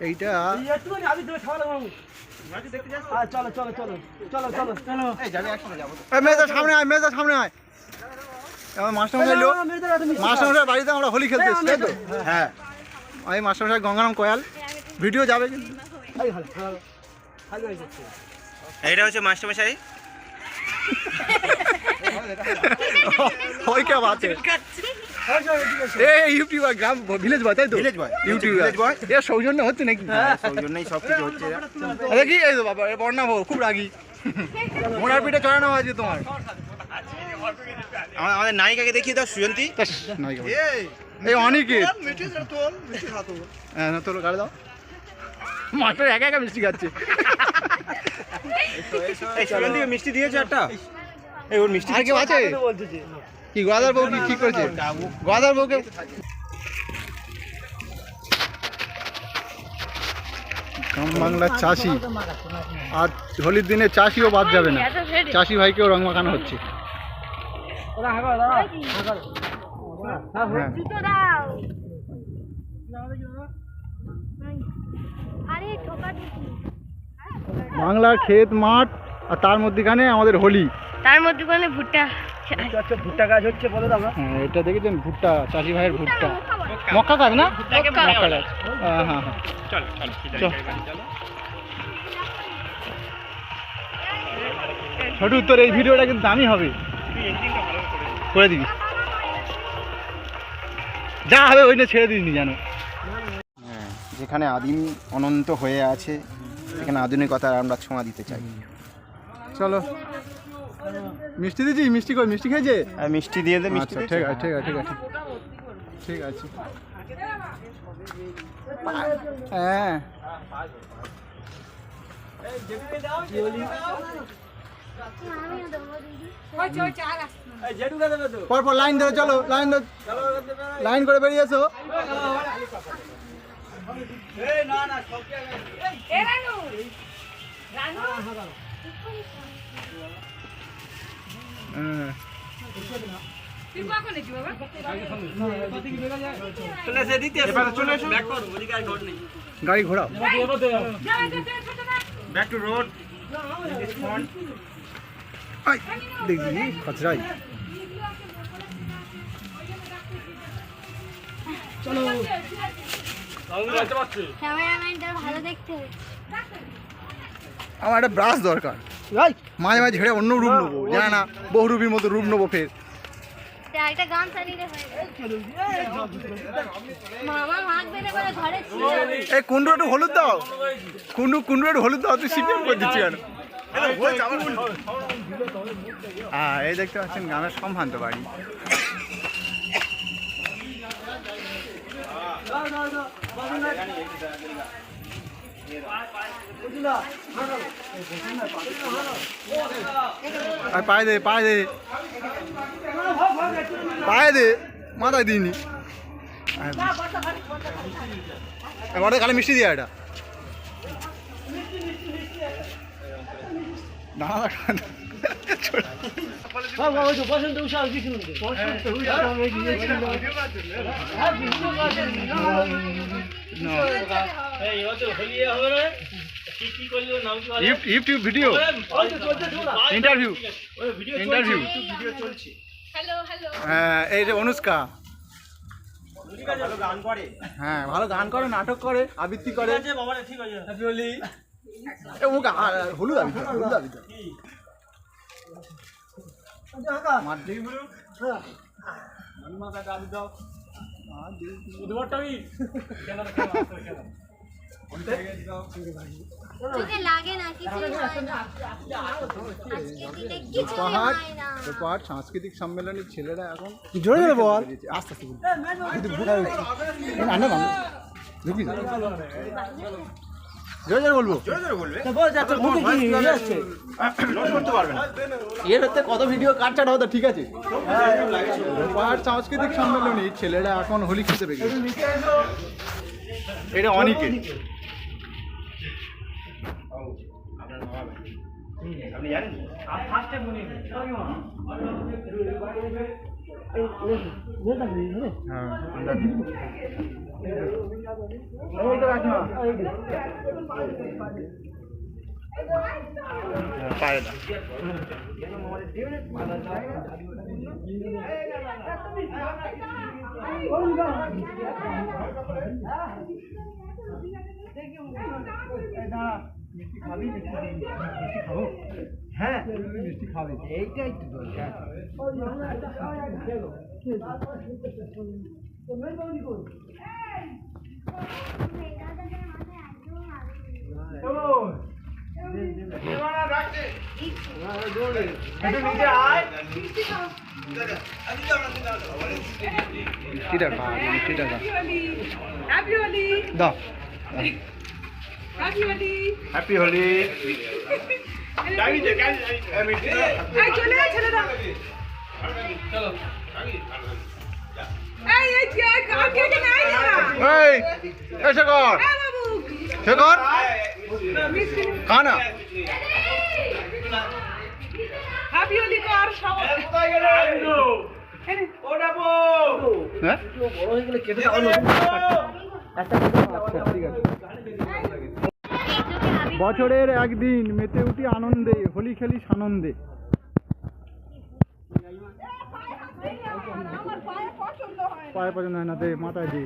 এইটা চলো চলো চলো চলো চলো চলো মেয়েদের সামনে আয়, মেয়েদের সামনে আয়। আমার মাস্টারমশাই লোক, মাস্টারমশাই বাড়িতে আমরা হোলি খেলতে এসেছি, তাই তো? হ্যাঁ, আমি মাস্টারমশাই গঙ্গারাম কয়াল, ভিডিও যাবে কিন্তু। এইটা হচ্ছে মাস্টারমশাই। ওই কে বাতে এই ইউটিউবার গ্রাম ভিলেজ বয়, তাই তো? ভিলেজ বয়, ইউটিউবার ভিলেজ বয়। এর সৌজন্য হচ্ছে নাকি? সৌজন্যই সব কিছু হচ্ছে। দেখি এই তো বাবা, বর্ণা বউ খুব রাগি, মোড়ার পিঠে চড়ানো আছে তোমার। আমাদের নায়িকাকে দেখিয়ে দাও, সুজন্তী। এই অনিকেত, হ্যাঁ না তোর গাড়ি দাও। মাস্টার একা একা মিষ্টি খাচ্ছে। এই সুজন্তীকে মিষ্টি দিয়েছে একটা। এই ওর মিষ্টি আর কেউ আছে? কি গোয়াদার বউ কি করেছে? গোয়াদার বউকে গ্রাম বাংলার চাষি, আর হোলির দিনে চাষিও বাদ যাবে না, চাষি ভাইকেও রং মাখানো হচ্ছে। বাংলার ক্ষেত মাঠ, আর তার মধ্যখানে আমাদের হোলি, তার মধ্যখানে ভুট্টা ভুট্টা গাছ হচ্ছে বলে দাও না। হ্যাঁ এটা দেখেছেন, ভুট্টা, চাষি ভাইয়ের ভুট্টা, মক্কা গাছ না? মক্কা গাছ, হ্যাঁ হ্যাঁ হ্যাঁ। ছোট তোর এই ভিডিওটা কিন্তু দামি হবে, করে দিবি, যা হবে ওইটা ছেড়ে দিবি জানো। হ্যাঁ, যেখানে আদিম অনন্ত হয়ে আছে, সেখানে আধুনিকতার আমরা ছোঁয়া দিতে চাই। চলো, মিষ্টি দিচ্ছি, মিষ্টি কই, মিষ্টি খেয়েছে? আর মিষ্টি দিয়ে দে, মিষ্টি আচ্ছা ঠিক আছে ঠিক আছে ঠিক আছে ঠিক আছে। হ্যাঁ পরপর লাইন ধরে চলো, লাইন ধরে, লাইন করে বেরিয়ে এসো। গাড়ি ঘোরাও, ব্যাক টু রোড। দেখি খচরাই। আমার একটা ব্রাশ দরকার, মাঝে মাঝে ঝেড়ে অন্য রূপ নেবো, জানা না বহুরূপীর মতো রূপ নেবো ফের। এই কুন্ডু একটু হলুদ দাও, কুন্ডু কুন্ডু একটু হলুদ দাও, তুই সিপিএম করে দিচ্ছি কেন? হ্যাঁ এই দেখতে পাচ্ছেন গ্রামের সম্ভ্রান্ত বাড়ি। আর পায়ে দে, পায়ে দে, পায়ে দে, মাথায় দিইনি। এবারে খালি মিষ্টি দিয়ে এটা ইউটিউব ভিডিও ইন্টারভিউ, ইন্টারভিউ। হ্যাঁ এই যে অনুষ্কা, হ্যাঁ ভালো গান করে, নাটক করে, আবৃত্তি করে। হলুদ আবৃত্তি, হলুদ আবৃত্তি। পাহাড় সাংস্কৃতিক সম্মেলনের ছেলেরা এখন জোরে জোরে বল, আস্তে আস্তে জোরে জোরে বলবো, এর হচ্ছে কত ভিডিও কাটছাট হতো, ঠিক আছে? পাহাড় সাংস্কৃতিক সম্মেলনে ছেলেরা এখন হোলি খেতে পেয়ে গেছে। এটা অনেকে হ্যাঁ এই তো কাকিমা পারে না হ্যাঁ মিষ্টি খাবে এইটাই তো দরকার মিষ্টিটা খা মিষ্টিটা খা হ্যাপি হোলি দাও হ্যাপি হোলি হ্যাপি হোলি এই চলে আয় ছেলে দাও চলো এই কে কে নাই না এই এসে কর এই বাবু সে কর মিষ্টি খা না হ্যাপি হোলি কর সব হ্যাঁ বড় হয়ে গেলে কেটে দাও বছরের একদিন মেতে উঠি আনন্দে হোলি খেলি সানন্দে পায়ে পছন্দ হয় না দে মাথায় দে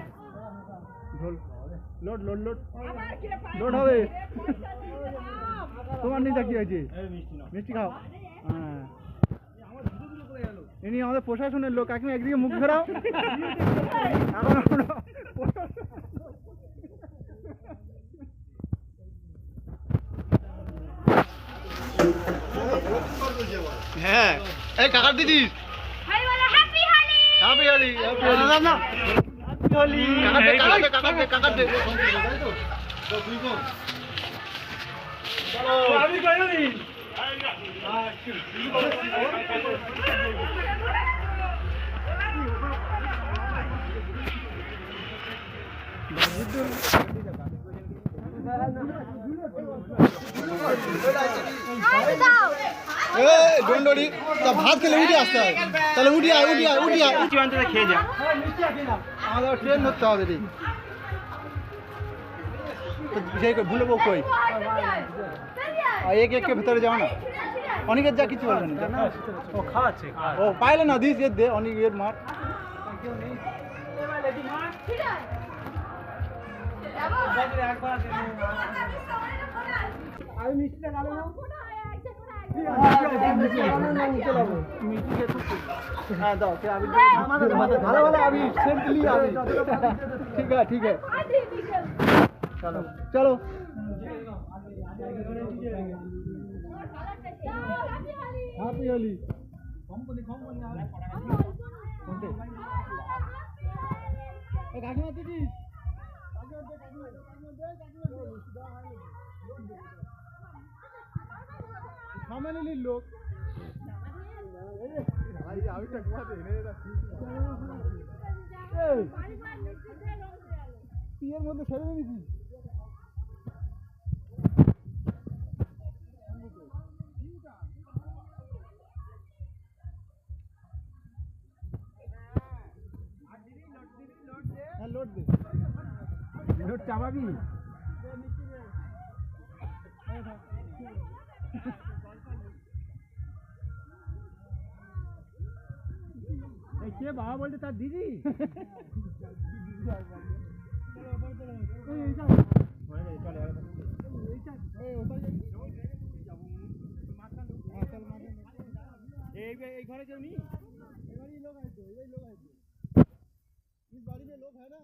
ঢোল লোড লোড লোড লোড হবে তোমার নিতে কি হয়েছে মিষ্টি খাও হ্যাঁ ইনি আমাদের প্রশাসনের লোক একদিন একদিকে মুখ ফেরাও এখন হ্যাঁ এই কাকার দিদি হ্যাপি হোলি না কাকার দে আমি কইনি ডন্ডি তা ভাত খেলে উঠে আসতে হবে তাহলে উঠি আয় খেয়ে যা আমাদের ট্রেন ধরতে হবে রে সেই ভুলবো কই এক এক ভেতরে যাও না অনেকের যা কিছু বলবে না ও খাচ্ছে ও পাইলে না দিস এর দে অনেকের মার আমি মিষ্টিটা গালো না হ্যাঁ দাও ভালো ভালো আবি সেন্টলি আবি ঠিক আছে ঠিক আছে চলো চলো হ্যাপি হোলি কাকিমা দিদি ফ্যামিলির লোক বিয়ের মধ্যে ছেড়ে দিয়েছি হ্যাঁ লোড দে লোড চাপাবি কে বাবা বলতে তার দিদি এই ঘরে কেউ নেই लोग है तो यही लोग है तो इस बाड़ी में लोग है ना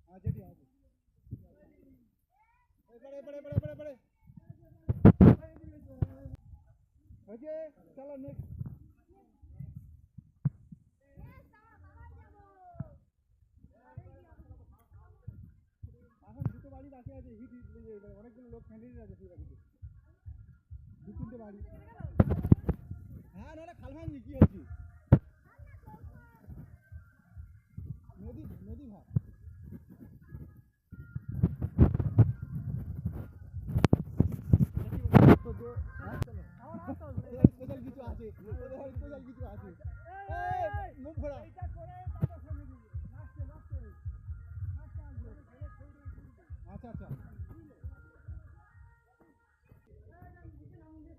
अच्छा ठीक है बड़े बड़े बड़े बड़े बड़े ओके चलो नेक्स्ट এখন দুটো বাড়ি বাকি আছে হিট অনেকগুলো লোক ক্যান্ডিডেট আছে সেই বাড়িতে দু তিনটে বাড়ি হ্যাঁ না খাল ভাঙনি কি হচ্ছে নদী নদী ভাগ তো আমার কিছু আছে, ওদের বাড়ি স্পেশাল কিছু আছে। মুখ ঘোরা। আচ্ছা আচ্ছা।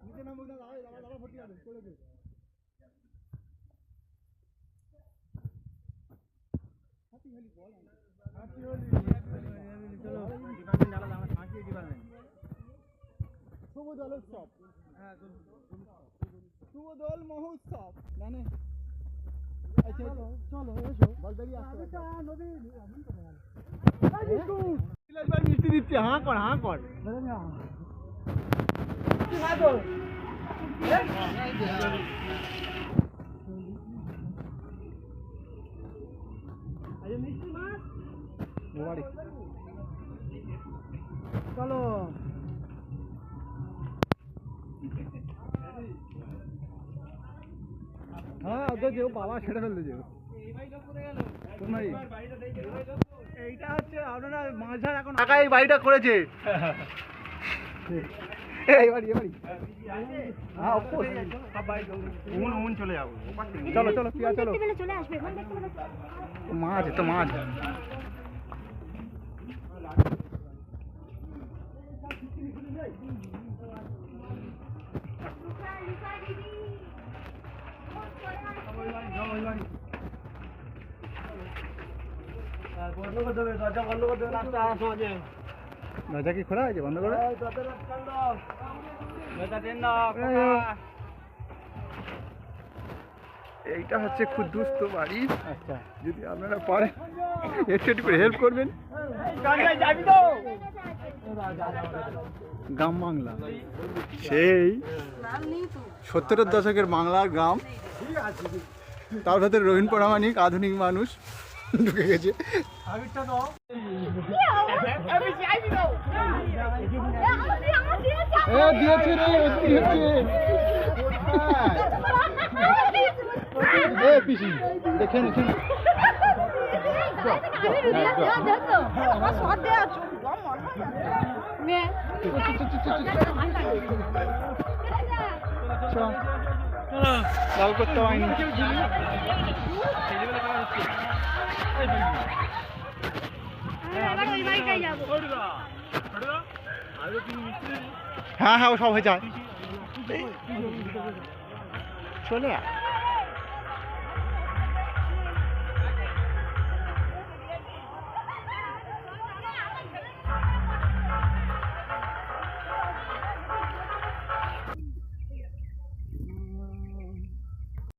নিচে নামবো না, দাঁড়া ভর্তি হবে, চলে দে। শুভ দোল উৎসব, শুভ দোল মহোৎসব জানে। আচ্ছা চলো এসো বলবেরি আসতে মিষ্টি দিচ্ছে। হাঁ কর হাঁ কর। চলো হ্যাঁ ওদের যেও বাবা ছেড়ে ফেলতে যেও। এইটা হচ্ছে আপনারা মাঝার এখন টাকা এই বাড়িটা করেছে। এই বাড়ি এই বাড়ি হ্যাঁ অফকোর্স উন চলে যাবো। চলো চলো পিয়া চলো। চলে আসবে মাছ তো মাছ। দরজা কি খোলা আছে? বন্ধ করে এইটা হচ্ছে খুব দুস্থ বাড়ি। আচ্ছা যদি আপনারা পারেন একটু একটু করে হেল্প করবেন। গ্রাম বাংলা সেই 70-এর দশকের বাংলার গ্রাম, তার ভেতরে রবীন প্রামাণিক আধুনিক মানুষ ঢুকে গেছে। দিয়েছে রে কি হচ্ছে? পিসি দেখেন লাল করতে হয়নি। হ্যাঁ হ্যাঁ ও সব হয়ে যায়। চলে